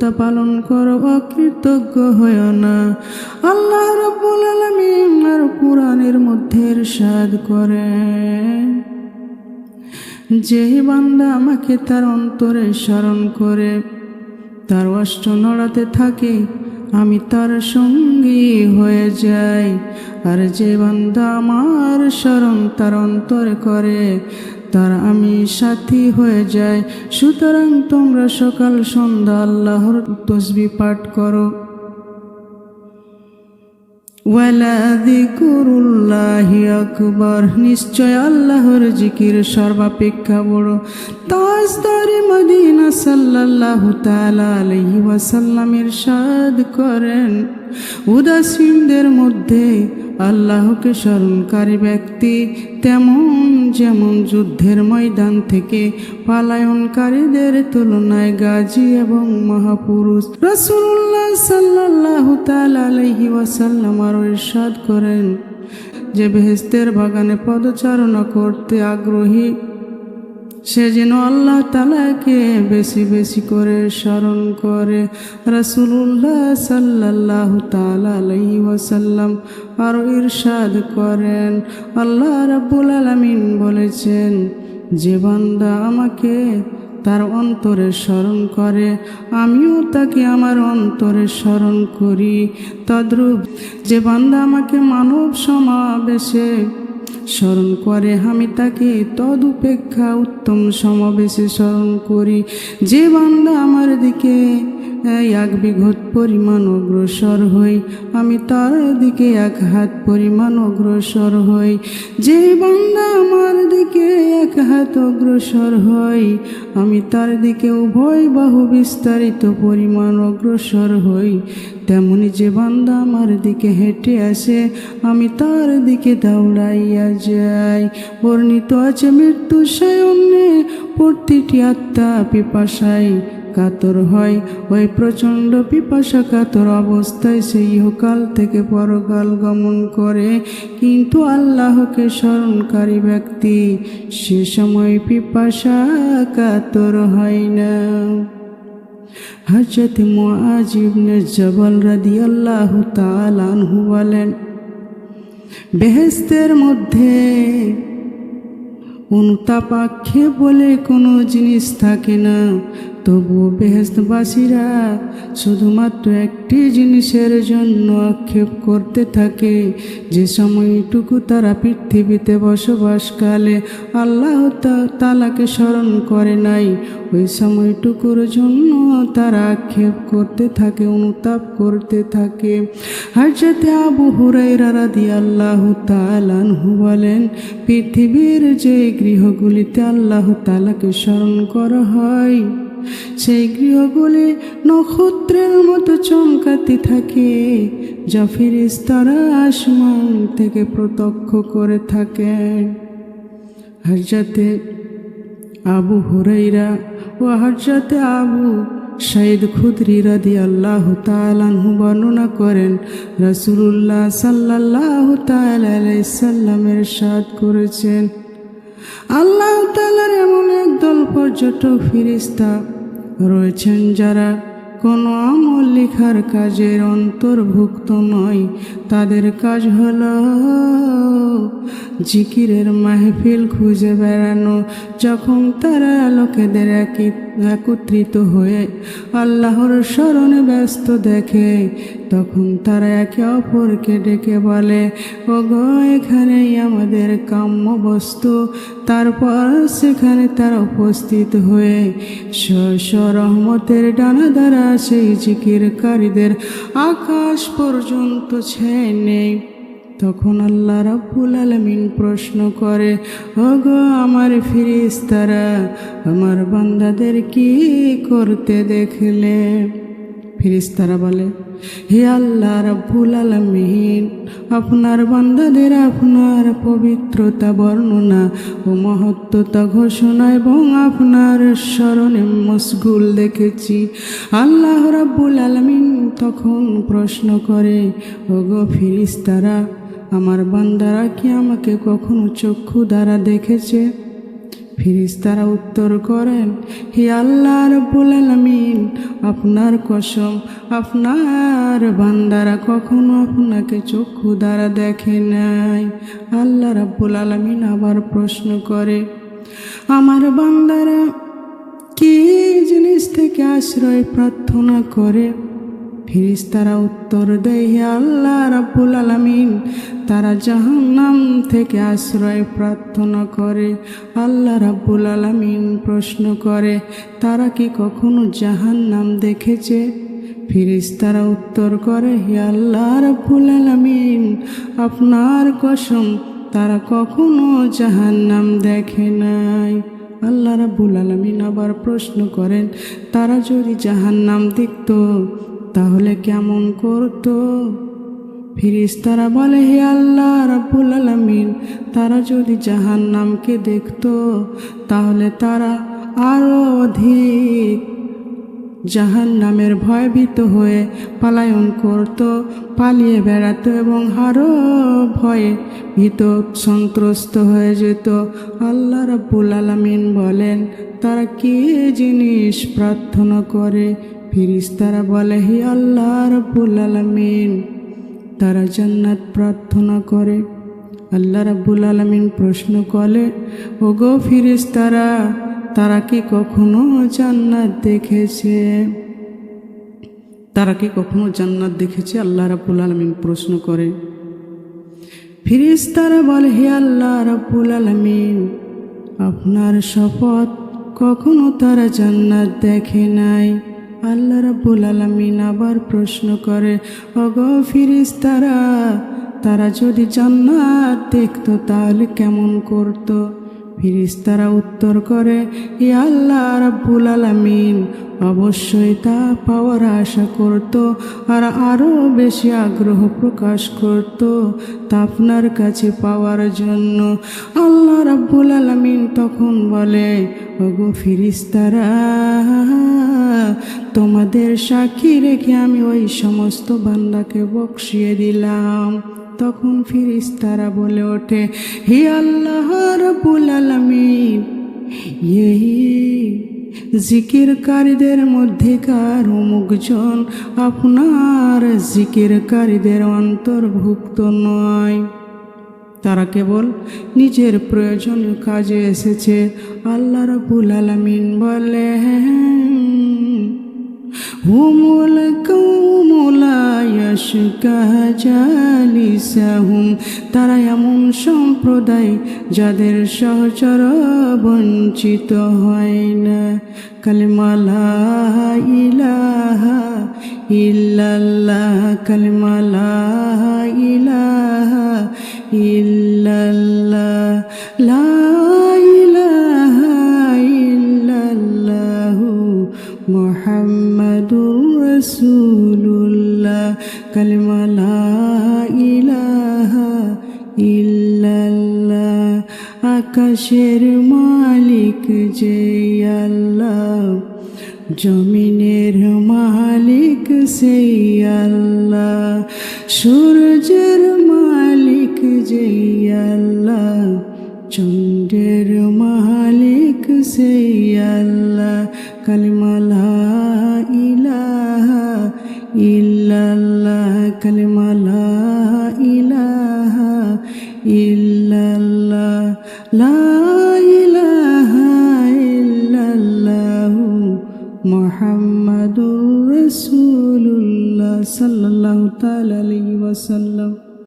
তা পালন করো, অকৃতজ্ঞ হয়ো না। আল্লাহ রাব্বুল আলামিন আর কুরআনের মধ্যে ইরশাদ করেন, যে বান্দা আমাকে তার অন্তরে স্মরণ করে তার অষ্ট নড়াতে থাকে, আমি তার সঙ্গী হয়ে যাই। আর যে বান্দা আমার স্মরণ তার অন্তরে করে, তার আমি সাথী হয়ে যাই। সুতরাং তোমরা সকাল সন্ধ্যা আল্লাহর তাসবিহ পাঠ করো। ওয়ালা যিকরুল্লাহি আকবার, নিশ্চয় আল্লাহর জিকির সর্বাপেক্ষা বড়। তাজদারে মদিনা সাল্লাল্লাহু তাআলা আলাইহি ওয়াসাল্লাম ইরশাদ করেন, উদাসীনদের মধ্যে আল্লাহকে স্মরণকারী ব্যক্তি যেমন যুদ্ধের ময়দান থেকে পলায়নকারীদের তুলনায় গাজী এবং মহাপুরুষ। রাসূলুল্লাহ সাল্লাল্লাহু তাআলা আলাইহি ওয়াসাল্লাম আরও ইরশাদ করেন, যে বেহেশতের বাগানে পদচারণা করতে আগ্রহী সে যেন আল্লাহ তাআলাকে বেশি বেশি করে স্মরণ করে। রাসূলুল্লাহ সাল্লাল্লাহু তাআলা আলাইহি ওয়াসাল্লাম আরও ইরশাদ করেন, আল্লাহ রাব্বুল আলামিন বলেছেন, যে বান্দা আমাকে তার অন্তরে স্মরণ করে, আমিও তাকে আমার অন্তরে স্মরণ করি। তদ্রূপ যে বান্দা আমাকে মানব সমাবেশে স্মরণ করে, আমি তাকে তদুপেক্ষা উত্তম সমাবেশে স্মরণ করি। যে বান্দা আমার দিকে 1 বিঘত পরিমাণ অগ্রসর হই, আমি তার দিকে 1 হাত পরিমাণ অগ্রসর হই। যে বান্দা আমার দিকে 1 হাত অগ্রসর হই, আমি তার দিকে উভয় বাহু বিস্তারিত পরিমাণ অগ্রসর হই। তেমনি যে বান্দা আমার দিকে হেঁটে আসে, আমি তার দিকে দৌড়াইয়া যাই। বর্ণিত আছে, মৃত্যু সায়নে প্রতিটি আত্মা পিপাসায় কাতর হয়। ওই প্রচণ্ড পিপাসা কাতর অবস্থায় সে ইহকাল থেকে পরকাল গমন করে, কিন্তু আল্লাহকে স্মরণকারী ব্যক্তি সে সময় পিপাসা কাতর হয় না। হযরত মুআয ইবনে জবল রাদিয়াল্লাহু তাআলা আনহু বলেন, বেহেশতের মধ্যে অনুতাপ আক্ষেপ বলে কোনো জিনিস থাকে না। তবুও বেহেশতবাসীরা শুধুমাত্র একটি জিনিসের জন্য আক্ষেপ করতে থাকে, যে সময়টুকু তারা পৃথিবীতে বসবাসকালে আল্লাহ তাআলাকে স্মরণ করে নাই, ওই সময়টুকুর জন্য তারা আক্ষেপ করতে থাকে, অনুতাপ করতে থাকে। হযরত আবু হুরায়রা রাদিয়াল্লাহু তাআলা আনহু বলেন, পৃথিবীর যে গৃহগুলিতে আল্লাহ তাআলাকে স্মরণ করা হয়, সেই গৃহগুলি নক্ষত্রের মতো চমকাতে থাকে, যা ফেরেশতারা আসমান থেকে প্রত্যক্ষ করে থাকেন। হযরতে আবু হুরায়রা ও হযরতে আবু সাঈদ খুদরি রাদিয়াল্লাহু তাআলা আনহু বর্ণনা করেন, রাসূলুল্লাহ সাল্লাল্লাহু তাআলা আলাইহি সাল্লাম ইরশাদ করেছেন, আল্লাহ তাআলার এমন একদল পর্যটক ফেরেশতা রয়েছেন যারা কোনো আমল লেখার কাজের অন্তর্ভুক্ত নয়। তাদের কাজ হলো জিকিরের মাহফিল খুঁজে বেড়ানো। যখন তারা লোকেদের একত্রিত হয়ে আল্লাহর স্মরণে ব্যস্ত দেখে, তখন তারা একে অপরকে ডেকে বলে, ওগো এখানেই আমাদের কাম্য বস্তু। তারপর সেখানে তারা উপস্থিত হয়ে রহমতের ডানা দ্বারা সেই জিকিরকারীদের আকাশ পর্যন্ত ছেয়ে নেয়। তখন আল্লাহ রাব্বুল আলামিন প্রশ্ন করে, ওগো আমার ফেরেশতারা, আমার বান্দাদের কি করতে দেখলে? ফেরেশতারা বলে, হে আল্লাহ রাব্বুল আলামিন, আপনার বান্দাদের আপনার পবিত্রতা বর্ণনা ও মহত্বতা ঘোষণা এবং আপনার স্মরণে মশগুল দেখেছি। আল্লাহ রাব্বুল আলামিন তখন প্রশ্ন করে, ওগো ফেরেশতারা, আমার বান্দারা কি আমাকে কখনো চক্ষু দ্বারা দেখেছে? ফেরেশতারা উত্তর করেন, হে আল্লাহ রাব্বুল আলামিন, আপনার কসম, আপনার বান্দারা কখনো আপনাকে চক্ষু দ্বারা দেখে নাই। আল্লাহ রাব্বুল আলামিন আবার প্রশ্ন করে, আমার বান্দারা কি জিনিস থেকে আশ্রয় প্রার্থনা করে? ফেরেশতারা উত্তর দেয়, হে আল্লাহ রাব্বুল আলামিন, তারা জাহান্নাম থেকে আশ্রয় প্রার্থনা করে। আল্লাহ রাব্বুল আলামিন প্রশ্ন করে, তারা কি কখনো জাহান্নাম দেখেছে? ফেরেশতারা উত্তর করে, হে আল্লাহ রাব্বুল আলামিন, আপনার কসম, তারা কখনো জাহান্নাম দেখে নাই। আল্লাহ রাব্বুল আলামিন আবার প্রশ্ন করেন, তারা যদি জাহান্নাম দেখত তাহলে কেমন করত? ফেরেশতারা বলে, হে আল্লাহ রাব্বুল আলামিন, তারা যদি জাহান্নামকে দেখত তাহলে তারা আরো অধিক জাহান্নামের ভয়ভীত হয়ে পলায়ন করত, পালিয়ে বেড়াতো এবং আরো ভয়ে ভীত সন্ত্রস্ত হয়ে যেত। আল্লাহ রাব্বুল আলামিন বলেন, তারা কি জিনিস প্রার্থনা করে? ফেরেশতারা বলে, হে আল্লাহ রাব্বুল আলামিন, তারা জান্নাত প্রার্থনা করে। আল্লাহ রাব্বুল আলামিন প্রশ্ন করে, ওগো ফেরেশতারা, তারা কি কখনো জান্নাত দেখেছে? তারা কি কখনো জান্নাত দেখেছে? আল্লাহ রাব্বুল আলামিন প্রশ্ন করে। ফেরেশতারা বলে, হে আল্লাহ রাব্বুল আলামিন, আপনার শপথ, কখনো তারা জান্নাত দেখে নাই। আল্লাহ রাব্বুল আলামিন আবার প্রশ্ন করে, ওগো ফেরেশতারা, তারা যদি জান্নাত দেখতো তাহলে কেমন করতো? ফেরেশতারা উত্তর করে, হে আল্লাহ রাব্বুল আলামিন, অবশ্যই তা পাওয়ার আশা করত আর আরও বেশি আগ্রহ প্রকাশ করত তা আপনার কাছে পাওয়ার জন্য। আল্লাহ রাব্বুল আলামিন তখন বলে, ওগো ফেরেশতারা, তোমাদের সাক্ষী রেখে আমি ওই সমস্ত বান্দাকে বকশিয়ে দিলাম। তখন ফেরেশতারা বলে ওঠে, হে আল্লাহ রাব্বুল আলামিন, এই জিকিরকারীদের মধ্যেকার অমুকজন আপনার জিকিরকারীদের অন্তর্ভুক্ত নয়, তারা কেবল নিজের প্রয়োজনীয় কাজে এসেছে। আল্লাহ রাব্বুল আলামিন বলে, হুমুল কওমুলা ইয়াশকা জালিসাহুম, তারা এমন সম্প্রদায় যাদের সহচর বঞ্চিত হয় না। কালিমা লা ইলাহা ইল্লাল্লাহ, কালিমা লা ইলাহা ইল্লাল্লাহ, লা ইলাহা ইল্লাল্লাহু মুহাম্মাদুর রাসূলুল্লাহ, কালিমা লা ইলাহা ইল্লাল্লাহ। আকাশের মালিক যে আল্লাহ, জমিনের মালিক সেই আল্লাহ, সূর্যের মালিক যে আল্লাহ, চন্দ্রের মালিক সেই আল্লাহ। কালিমা লা ইলাহা ইল্লাল্লাহ, কালিমা লা ইলাহা ইল্লাল্লাহ, লা ইলাহা ইল্লাল্লাহু মুহাম্মাদুর রাসূলুল্লাহ সাল্লাল্লাহু তাআলা আলাইহি ওয়াসাল্লাম।